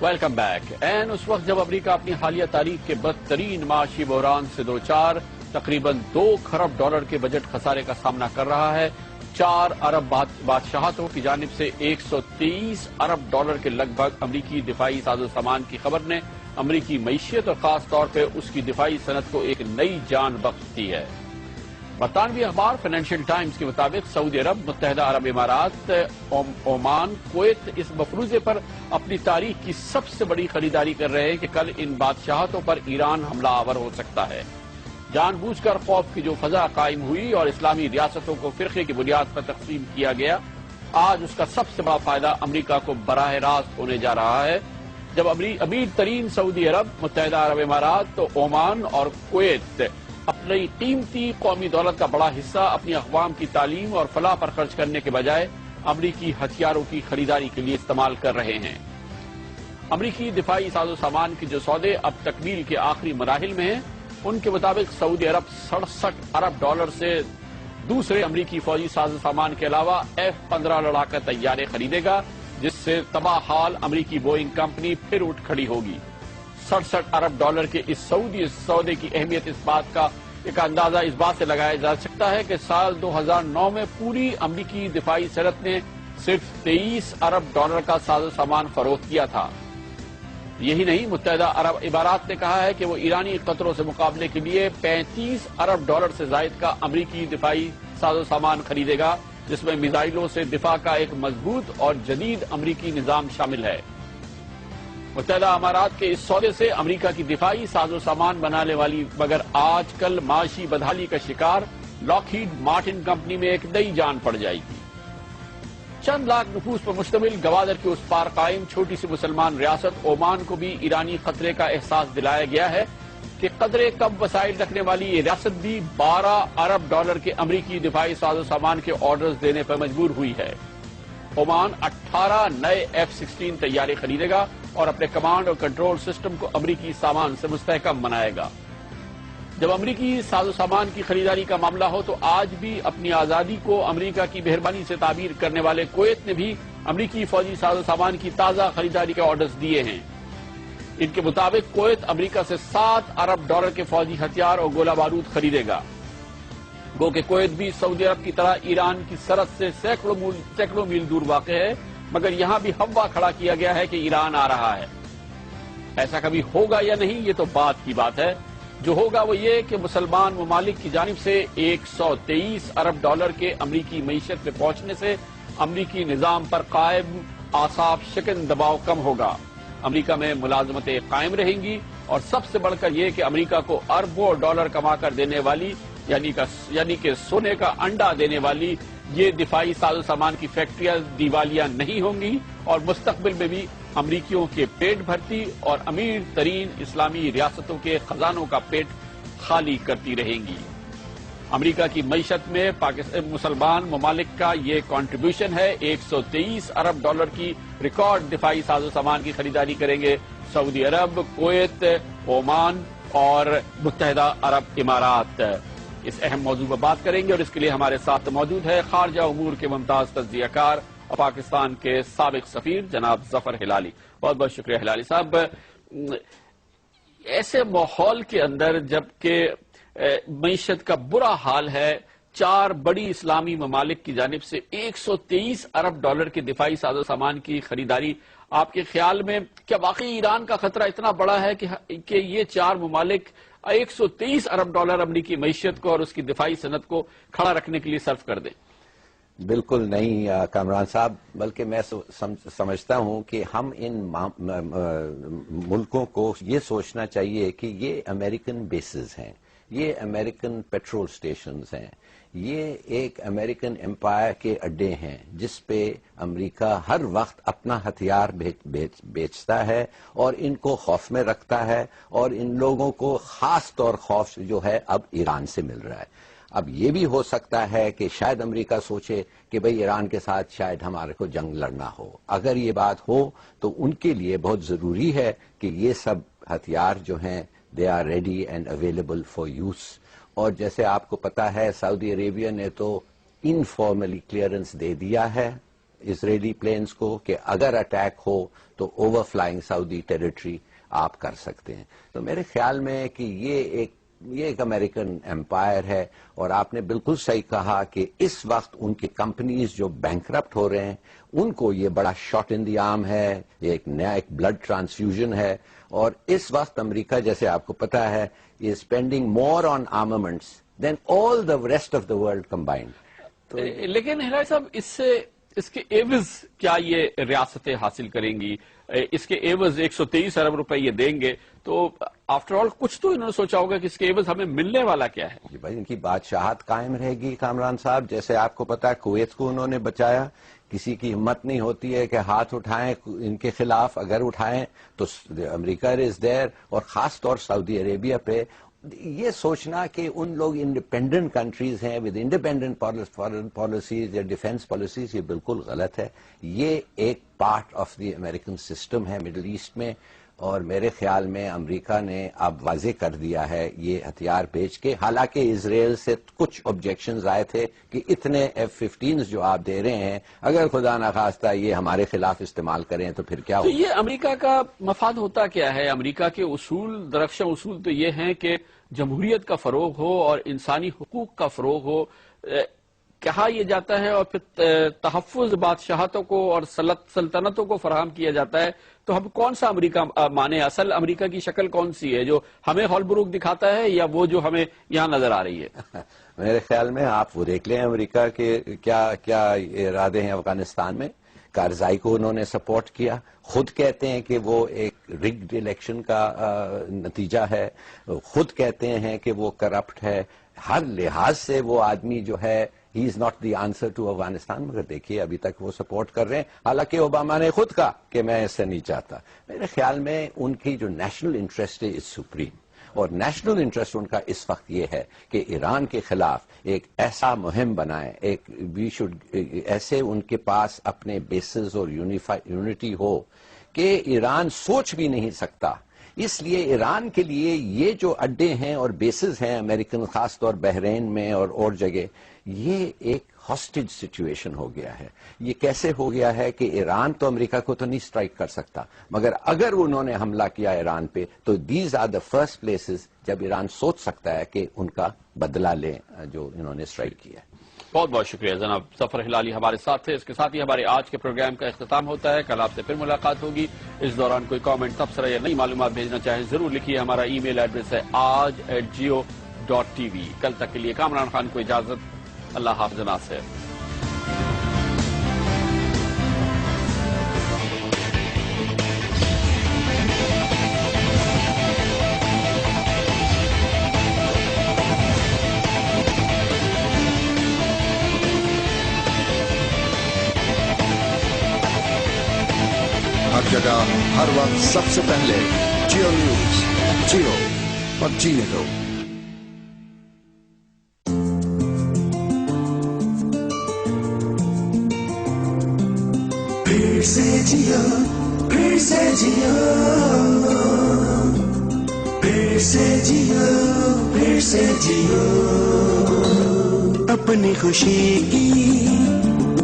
Welcome back. اس وقت جب امریکہ اپنی حالیہ تاریخ کے بدترین معاشی بحران سے دوچار تقریباً $2 کھرب کے بجٹ خسارے کا سامنا کر رہا ہے، 4 ارب بادشاہتوں کی جانب سے $123 ارب کے لگ بھگ امریکی دفاعی ساز و سامان کی خبر نے امریکی معیشت اور خاص طور پہ اس کی دفاعی صنعت کو ایک نئی جان بخش دی ہے۔ برطانوی اخبار فائنینشیل ٹائمز کے مطابق سعودی عرب، متحدہ عرب امارات، عمان، کویت اس مفروضے پر اپنی تاریخ کی سب سے بڑی خریداری کر رہے ہیں کہ کل ان بادشاہتوں پر ایران حملہ آور ہو سکتا ہے۔ جان بوجھ کر خوف کی جو فضا قائم ہوئی اور اسلامی ریاستوں کو فرقے کی بنیاد پر تقسیم کیا گیا، آج اس کا سب سے بڑا فائدہ امریکہ کو براہ راست ہونے جا رہا ہے، جب امیر ترین سعودی عرب، متحدہ عرب امارات، عمان اور کویت اپنی قیمتی قومی دولت کا بڑا حصہ اپنی اقوام کی تعلیم اور فلاح پر خرچ کرنے کے بجائے امریکی ہتھیاروں کی خریداری کے لیے استعمال کر رہے ہیں۔ امریکی دفاعی ساز و سامان کے جو سودے اب تکمیل کے آخری مراحل میں ہیں، ان کے مطابق سعودی عرب $67 ارب سے دوسرے امریکی فوجی ساز و سامان کے علاوہ F-15 لڑاکا طیارے خریدے گا، جس سے تباہ حال امریکی بوئنگ کمپنی پھر اٹھ کھڑی ہوگی۔ $67 ارب کے اس سعودی سودے کی اہمیت اس بات کا ایک اندازہ اس بات سے لگایا جا سکتا ہے کہ سال 2009 میں پوری امریکی دفاعی صنعت نے صرف $23 ارب کا ساز و سامان فروخت کیا تھا۔ یہی نہیں، متحدہ عرب امارات نے کہا ہے کہ وہ ایرانی خطروں سے مقابلے کے لیے $35 ارب سے زائد کا امریکی دفاعی ساز و سامان خریدے گا، جس میں میزائلوں سے دفاع کا ایک مضبوط اور جدید امریکی نظام شامل ہے۔ متحدہ امارات کے اس سودے سے امریکہ کی دفاعی ساز و سامان بنانے والی مگر آج کل معاشی بدحالی کا شکار لاکہیڈ مارٹن کمپنی میں ایک نئی جان پڑ جائے گی۔ چند لاکھ نفوس پر مشتمل گوادر کے اس پار قائم چھوٹی سی مسلمان ریاست عمان کو بھی ایرانی خطرے کا احساس دلایا گیا ہے کہ قدرے کم وسائل رکھنے والی یہ ریاست بھی $12 ارب کے امریکی دفاعی ساز و سامان کے آرڈرز دینے پر مجبور ہوئی ہے۔ عمان 18 نئے F-16 طیارے خریدے گا اور اپنے کمانڈ اور کنٹرول سسٹم کو امریکی سامان سے مستحکم بنائے گا۔ جب امریکی ساز و سامان کی خریداری کا معاملہ ہو تو آج بھی اپنی آزادی کو امریکہ کی مہربانی سے تعبیر کرنے والے کویت نے بھی امریکی فوجی ساز و سامان کی تازہ خریداری کے آرڈرز دیے ہیں۔ ان کے مطابق کویت امریکہ سے $7 ارب کے فوجی ہتھیار اور گولہ بارود خریدے گا۔ گو کہ کویت بھی سعودی عرب کی طرح ایران کی سرحد سے سینکڑوں میل دور واقع ہے، مگر یہاں بھی ہوا کھڑا کیا گیا ہے کہ ایران آ رہا ہے۔ ایسا کبھی ہوگا یا نہیں، یہ تو بات کی بات ہے۔ جو ہوگا وہ یہ کہ مسلمان ممالک کی جانب سے $123 ارب کے امریکی معیشت میں پہنچنے سے امریکی نظام پر قائم اعصاب شکن دباؤ کم ہوگا، امریکہ میں ملازمتیں قائم رہیں گی، اور سب سے بڑھ کر یہ کہ امریکہ کو اربوں ڈالر کما کر دینے والی یعنی کہ سونے کا انڈا دینے والی یہ دفاعی ساز و سامان کی فیکٹریاں دیوالیہ نہیں ہوں گی اور مستقبل میں بھی امریکیوں کے پیٹ بھرتی اور امیر ترین اسلامی ریاستوں کے خزانوں کا پیٹ خالی کرتی رہیں گی۔ امریکہ کی معیشت میں مسلمان ممالک کا یہ کنٹریبیوشن ہے۔ $123 ارب کی ریکارڈ دفاعی ساز و سامان کی خریداری کریں گے سعودی عرب، کویت، عمان اور متحدہ عرب امارات۔ اس اہم موضوع پر بات کریں گے اور اس کے لیے ہمارے ساتھ موجود ہے خارجہ امور کے ممتاز تجزیہ کار اور پاکستان کے سابق سفیر جناب ظفر ہلالی۔ بہت بہت شکریہ ہلالی صاحب۔ ایسے ماحول کے اندر جبکہ معیشت کا برا حال ہے، 4 بڑی اسلامی ممالک کی جانب سے $123 ارب کے دفاعی ساز و سامان کی خریداری، آپ کے خیال میں کیا واقعی ایران کا خطرہ اتنا بڑا ہے کہ یہ 4 ممالک $123 ارب امریکی معیشت کو اور اس کی دفاعی صنعت کو کھڑا رکھنے کے لیے صرف کر دیں؟ بالکل نہیں کامران صاحب، بلکہ میں سمجھتا ہوں کہ ہم ان ملکوں کو یہ سوچنا چاہیے کہ یہ امریکن بیسز ہیں، یہ امریکن پیٹرول سٹیشنز ہیں، یہ ایک امریکن امپائر کے اڈے ہیں جس پہ امریکہ ہر وقت اپنا ہتھیار بیچتا ہے اور ان کو خوف میں رکھتا ہے، اور ان لوگوں کو خاص طور خوف جو ہے اب ایران سے مل رہا ہے۔ اب یہ بھی ہو سکتا ہے کہ شاید امریکہ سوچے کہ بھئی ایران کے ساتھ شاید ہمارے کو جنگ لڑنا ہو۔ اگر یہ بات ہو تو ان کے لیے بہت ضروری ہے کہ یہ سب ہتھیار جو ہیں they are ready and available for use۔ اور جیسے آپ کو پتا ہے سعودی عربیہ نے تو انفارملی کلیئرنس دے دیا ہے اسرائیلی پلینز کو کہ اگر اٹیک ہو تو اوور فلائنگ سعودی ٹیریٹری آپ کر سکتے ہیں. تو میرے خیال میں کہ یہ ایک امریکن امپائر ہے. اور آپ نے بالکل صحیح کہا کہ اس وقت ان کی کمپنیز جو بینکرپٹ ہو رہے ہیں ان کو یہ بڑا شاٹ ان دی آرم ہے, یہ ایک نیا ایک بلڈ ٹرانسفیوژن ہے. اور اس وقت امریکہ جیسے آپ کو پتا ہے یہ spending more on armaments than all the rest of the world combined. لیکن ہلال صاحب اس کے ایوز کیا یہ ریاستیں حاصل کریں گی؟ اس کے ایوز 123 ارب روپے یہ دیں گے تو آفٹر آل کچھ تو انہوں نے سوچا ہوگا کہ اس کے ایوز ہمیں ملنے والا کیا ہے. جی بھائی ان کی بادشاہت قائم رہے گی کامران صاحب. جیسے آپ کو پتا ہے کویت کو انہوں نے بچایا, کسی کی ہمت نہیں ہوتی ہے کہ ہاتھ اٹھائیں ان کے خلاف, اگر اٹھائیں تو امریکہ از دیر. اور خاص طور سعودی عربیہ پہ یہ سوچنا کہ ان لوگ انڈیپینڈنٹ کنٹریز ہیں ود انڈیپینڈنٹ فارن پالیسیز یا ڈیفینس پالیسیز, یہ بالکل غلط ہے. یہ ایک part of the American system ہے مڈل ایسٹ میں. اور میرے خیال میں امریکہ نے اب واضح کر دیا ہے یہ ہتھیار بھیج کے. حالانکہ اسرائیل سے کچھ آبجیکشنز آئے تھے کہ اتنے F-15 جو آپ دے رہے ہیں اگر خدا نخواستہ یہ ہمارے خلاف استعمال کریں تو پھر کیا تو ہوگا. یہ امریکہ کا مفاد ہوتا کیا ہے؟ امریکہ کے اصول, درخشاں اصول تو یہ ہیں کہ جمہوریت کا فروغ ہو اور انسانی حقوق کا فروغ ہو. کہا یہ جاتا ہے اور پھر تحفظ بادشاہتوں کو اور سلطنتوں کو فراہم کیا جاتا ہے. تو ہم کون سا امریکہ مانے؟ اصل امریکہ کی شکل کون سی ہے, جو ہمیں ہالبروک دکھاتا ہے یا وہ جو ہمیں یہاں نظر آ رہی ہے؟ میرے خیال میں آپ وہ دیکھ لیں امریکہ کے کیا ارادے ہیں افغانستان میں. کارزائی کو انہوں نے سپورٹ کیا, خود کہتے ہیں کہ وہ ایک رگڈ الیکشن کا نتیجہ ہے, خود کہتے ہیں کہ وہ کرپٹ ہے. ہر لحاظ سے وہ آدمی جو ہے he is not the answer to Afghanistan. مگر دیکھیے ابھی تک وہ سپورٹ کر رہے ہیں, حالانکہ اوباما نے خود کہا کہ میں اس سے نہیں چاہتا. میرے خیال میں ان کی جو نیشنل انٹرسٹ ہے از سپریم. اور نیشنل انٹرسٹ ان کا اس وقت یہ ہے کہ ایران کے خلاف ایک ایسا مہم بنائیں, ایک وی شوڈ ایسے ان کے پاس اپنے بیسز اور یونٹی ہو کہ ایران سوچ بھی نہیں سکتا. اس لیے ایران کے لیے یہ جو اڈے ہیں اور بیسز ہیں امریکن, خاص طور بحرین میں اور جگہ, یہ ایک ہاسٹیج سچویشن ہو گیا ہے. یہ کیسے ہو گیا ہے کہ ایران تو امریکہ کو تو نہیں اسٹرائک کر سکتا, مگر اگر انہوں نے حملہ کیا ایران پہ تو these are the first places جب ایران سوچ سکتا ہے کہ ان کا بدلہ لیں جو انہوں نے اسٹرائک کیا ہے. بہت بہت شکریہ جناب ظفر ہلالی ہمارے ساتھ تھے. اس کے ساتھ ہی ہمارے آج کے پروگرام کا اختتام ہوتا ہے. کل آپ سے پھر ملاقات ہوگی. اس دوران کوئی کامنٹ, تبصرہ یا نئی معلومات بھیجنا چاہیں ضرور لکھیے. ہمارا ای میل ایڈریس ہے aaj@geo.tv. کل تک کے لیے کامران خان کو اجازت. اللہ حافظ ناصر. ہر جگہ ہر وقت سب سے پہلے جیو نیوز. جیو اور جینے دو. پھر سے جیو, پھر سے جیو, پھر سے جیو, پھر سے جیو. اپنی خوشی کی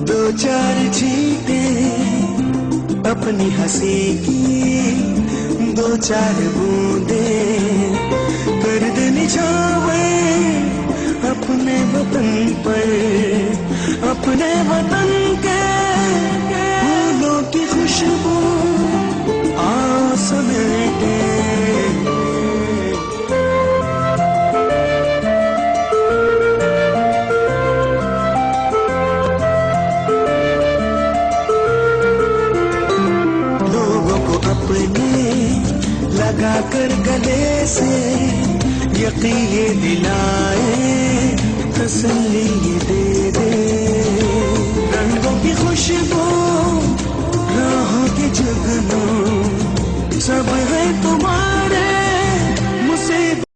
دو چار چھینٹیں, اپنی ہنسی کی دو چار بوندیں کر دے نچھاور اپنے وطن پر, اپنے وطن کے پھولوں کی خوشبو آ سمیٹے. لگا کر گلے سے یقین یہ دلائے, تسلی یہ دے